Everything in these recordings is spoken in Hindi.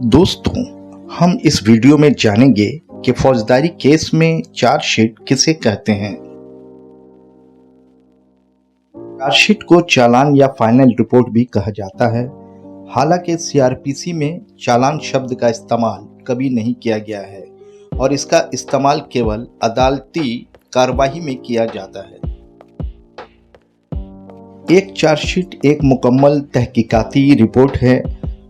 दोस्तों, हम इस वीडियो में जानेंगे कि फौजदारी केस में चार्जशीट किसे कहते हैं। चार्जशीट को चालान या फाइनल रिपोर्ट भी कहा जाता है। हालांकि सीआरपीसी में चालान शब्द का इस्तेमाल कभी नहीं किया गया है और इसका इस्तेमाल केवल अदालती कार्रवाई में किया जाता है। एक चार्जशीट एक मुकम्मल तहकीकाती रिपोर्ट है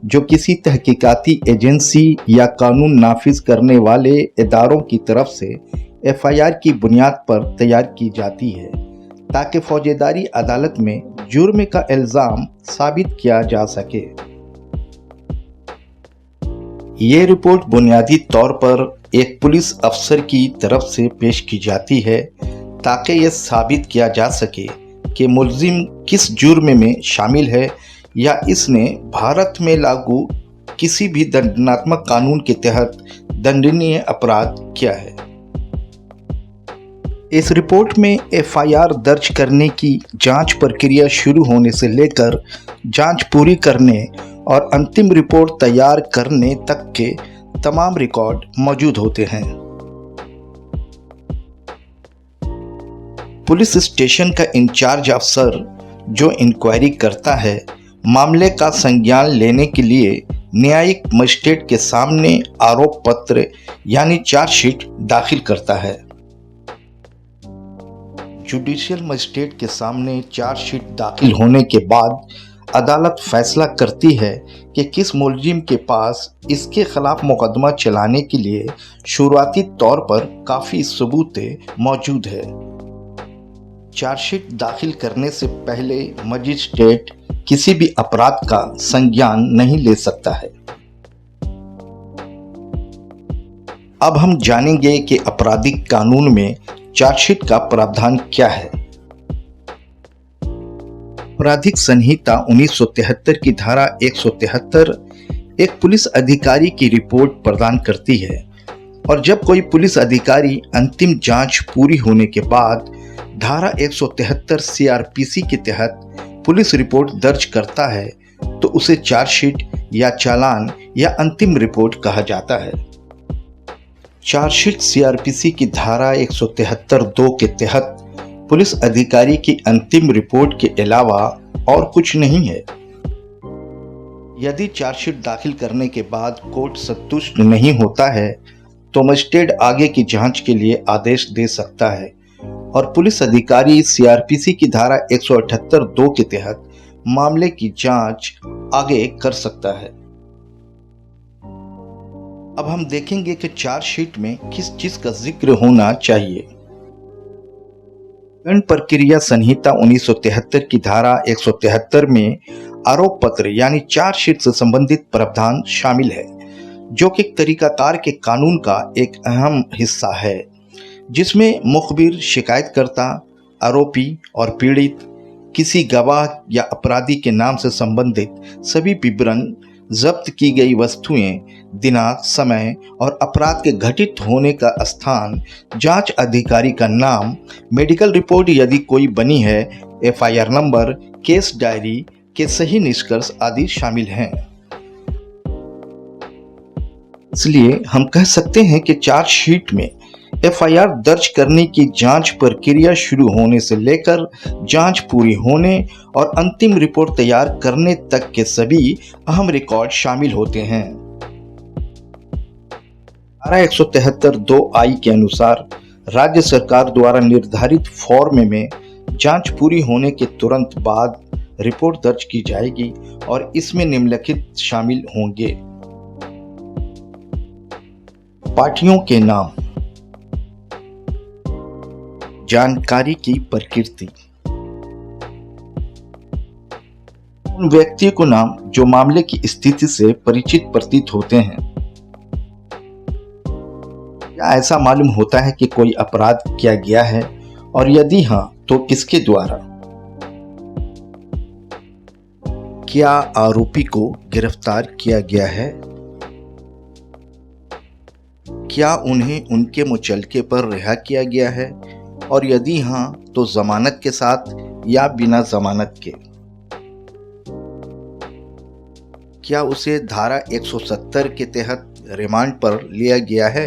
जो किसी तहकीकाती एजेंसी या कानून नाफिज करने वाले इदारों की तरफ से एफआईआर की बुनियाद पर तैयार की जाती है ताकि फौजदारी अदालत में जुर्म का इल्ज़ाम साबित किया जा सके। ये रिपोर्ट बुनियादी तौर पर एक पुलिस अफसर की तरफ से पेश की जाती है ताकि ये साबित किया जा सके कि मुलजिम किस जुर्म में शामिल है या इसने भारत में लागू किसी भी दंडात्मक कानून के तहत दंडनीय अपराध किया है। इस रिपोर्ट में एफआईआर दर्ज करने की जांच प्रक्रिया शुरू होने से लेकर जांच पूरी करने और अंतिम रिपोर्ट तैयार करने तक के तमाम रिकॉर्ड मौजूद होते हैं। पुलिस स्टेशन का इंचार्ज अफसर जो इंक्वायरी करता है मामले का संज्ञान लेने के लिए न्यायिक मजिस्ट्रेट के सामने आरोप पत्र यानी चार्जशीट दाखिल करता है। जुडिशियल मजिस्ट्रेट के सामने चार्जशीट दाखिल होने के बाद अदालत फैसला करती है कि किस मुलजिम के पास इसके खिलाफ मुकदमा चलाने के लिए शुरुआती तौर पर काफ़ी सबूत मौजूद है। चार्जशीट दाखिल करने से पहले मजिस्ट्रेट किसी भी अपराध का संज्ञान नहीं ले सकता है। अब हम जानेंगे कि आपराधिक कानून में चार्जशीट का प्रावधान क्या है। आपराधिक संहिता 1973 की धारा 173 एक पुलिस अधिकारी की रिपोर्ट प्रदान करती है और जब कोई पुलिस अधिकारी अंतिम जांच पूरी होने के बाद धारा 173 सीआरपीसी के तहत पुलिस रिपोर्ट दर्ज करता है तो उसे चार्जशीट या चालान या अंतिम रिपोर्ट कहा जाता है। चार्जशीट सीआरपीसी की धारा 173(2) के तहत पुलिस अधिकारी की अंतिम रिपोर्ट के अलावा और कुछ नहीं है। यदि चार्जशीट दाखिल करने के बाद कोर्ट संतुष्ट नहीं होता है तो मजिस्ट्रेट आगे की जांच के लिए आदेश दे सकता है और पुलिस अधिकारी सीआरपीसी की धारा 178(2) के तहत मामले की जांच आगे कर सकता है। अब हम देखेंगे कि चार्जशीट में किस चीज का जिक्र होना चाहिए। दंड प्रक्रिया संहिता 1973 की धारा 173 में आरोप पत्र यानी चार्जशीट से संबंधित प्रावधान शामिल है जो कि तरीकाकार के कानून का एक अहम हिस्सा है, जिसमें मुखबिर, शिकायतकर्ता, आरोपी और पीड़ित किसी गवाह या अपराधी के नाम से संबंधित सभी विवरण, जब्त की गई वस्तुएं, दिनांक, समय और अपराध के घटित होने का स्थान, जांच अधिकारी का नाम, मेडिकल रिपोर्ट यदि कोई बनी है, एफआईआर नंबर, केस डायरी के सही निष्कर्ष आदि शामिल हैं। इसलिए हम कह सकते हैं कि चार्जशीट में एफआईआर दर्ज करने की जांच प्रक्रिया शुरू होने से लेकर जांच पूरी होने और अंतिम रिपोर्ट तैयार करने तक के सभी अहम रिकॉर्ड शामिल होते हैं। धारा 173(2) के अनुसार राज्य सरकार द्वारा निर्धारित फॉर्म में जांच पूरी होने के तुरंत बाद रिपोर्ट दर्ज की जाएगी और इसमें निम्नलिखित शामिल होंगे। पार्टियों के नाम, जानकारी की प्रकृति, उन व्यक्तियों को नाम जो मामले की स्थिति से परिचित प्रतीत होते हैं। क्या ऐसा मालूम होता है कि कोई अपराध किया गया है और यदि हाँ तो किसके द्वारा? क्या आरोपी को गिरफ्तार किया गया है? क्या उन्हें उनके मुचलके पर रिहा किया गया है और यदि हाँ तो जमानत के साथ या बिना जमानत के? क्या उसे धारा 170 के तहत रिमांड पर लिया गया है?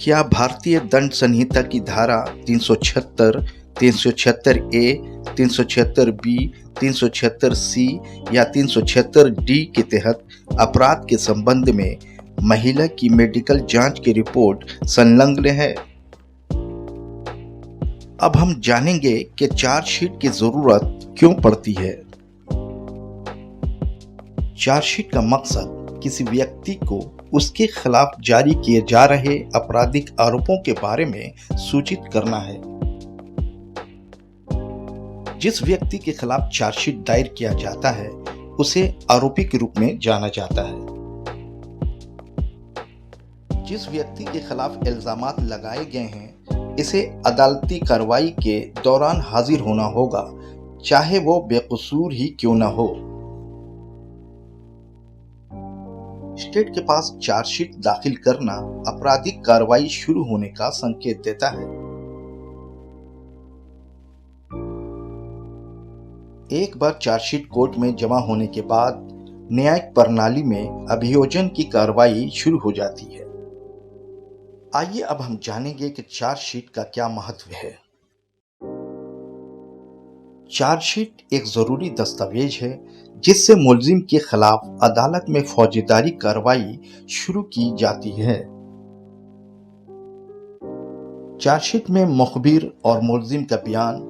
क्या भारतीय दंड संहिता की धारा 376, 376 ए, 376 बी, 376 सी या 376 डी के तहत अपराध के संबंध में महिला की मेडिकल जांच की रिपोर्ट संलग्न है? अब हम जानेंगे कि चार्जशीट की जरूरत क्यों पड़ती है। चार्जशीट का मकसद किसी व्यक्ति को उसके खिलाफ जारी किए जा रहे आपराधिक आरोपों के बारे में सूचित करना है। जिस व्यक्ति के खिलाफ चार्जशीट दायर किया जाता है उसे आरोपी के रूप में जाना जाता है। जिस व्यक्ति के खिलाफ इल्जामात लगाए गए हैं इसे अदालती कार्रवाई के दौरान हाजिर होना होगा, चाहे वो बेकसूर ही क्यों न हो। स्टेट के पास चार्जशीट दाखिल करना आपराधिक कार्रवाई शुरू होने का संकेत देता है। एक बार चार्जशीट कोर्ट में जमा होने के बाद न्यायिक प्रणाली में अभियोजन की कार्रवाई शुरू हो जाती है। आइए अब हम जानेंगे कि चार्जशीट का क्या महत्व है। चार्जशीट एक जरूरी दस्तावेज है जिससे मुलजिम के खिलाफ अदालत में फौजदारी कार्रवाई शुरू की जाती है। चार्जशीट में मुखबिर और मुलजिम का बयान,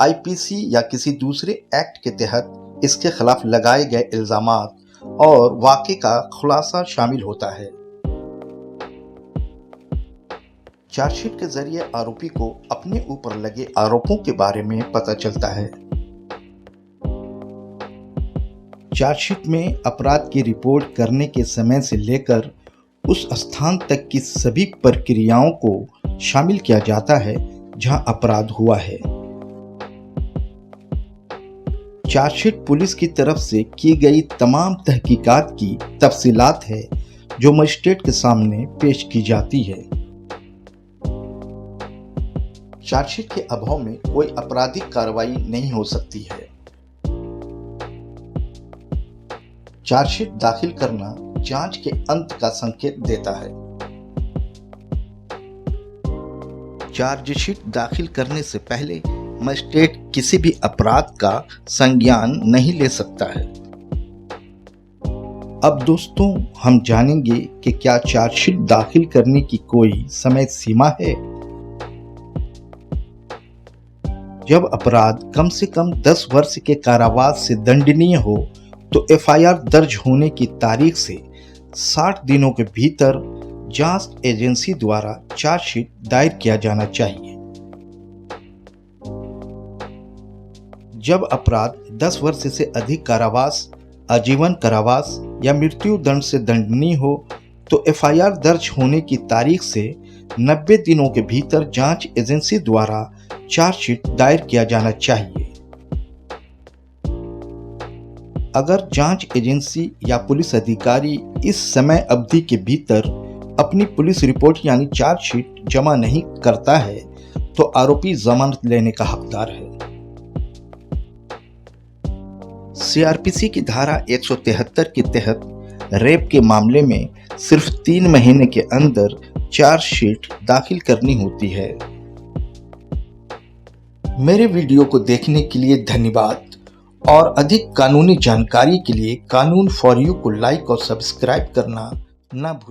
आईपीसी या किसी दूसरे एक्ट के तहत इसके खिलाफ लगाए गए इल्जामात और वाक़े का खुलासा शामिल होता है। चार्जशीट के जरिए आरोपी को अपने ऊपर लगे आरोपों के बारे में पता चलता है। चार्जशीट में अपराध की रिपोर्ट करने के समय से लेकर उस स्थान तक की सभी प्रक्रियाओं को शामिल किया जाता है जहां अपराध हुआ है। चार्जशीट पुलिस की तरफ से की गई तमाम तहकीकात की तफसीलात है जो मजिस्ट्रेट के सामने पेश की जाती है। चार्जशीट के अभाव में कोई आपराधिक कार्रवाई नहीं हो सकती है। चार्जशीट दाखिल करना जांच के अंत का संकेत देता है। चार्जशीट दाखिल करने से पहले मजिस्ट्रेट किसी भी अपराध का संज्ञान नहीं ले सकता है। अब दोस्तों हम जानेंगे कि क्या चार्जशीट दाखिल करने की कोई समय सीमा है। जब अपराध कम से कम 10 वर्ष के कारावास से दंडनीय हो तो एफआईआर दर्ज होने की तारीख से 60 दिनों के भीतर जांच एजेंसी द्वारा चार्जशीट दायर किया जाना चाहिए। जब अपराध 10 वर्ष से अधिक कारावास, आजीवन कारावास या मृत्यु दंड से दंडनीय हो तो एफआईआर दर्ज होने की तारीख से 90 दिनों के भीतर जांच एजेंसी द्वारा चार्जशीट दायर किया जाना चाहिए। अगर जांच एजेंसी या पुलिस अधिकारी इस समय अवधि के भीतर अपनी पुलिस रिपोर्ट यानी चार्जशीट जमा नहीं करता है तो आरोपी जमानत लेने का हकदार है। सीआरपीसी की धारा 173 के तहत रेप के मामले में सिर्फ 3 महीने के अंदर चार्जशीट दाखिल करनी होती है। मेरे वीडियो को देखने के लिए धन्यवाद और अधिक कानूनी जानकारी के लिए कानून फॉर यू को लाइक और सब्सक्राइब करना ना भूलें।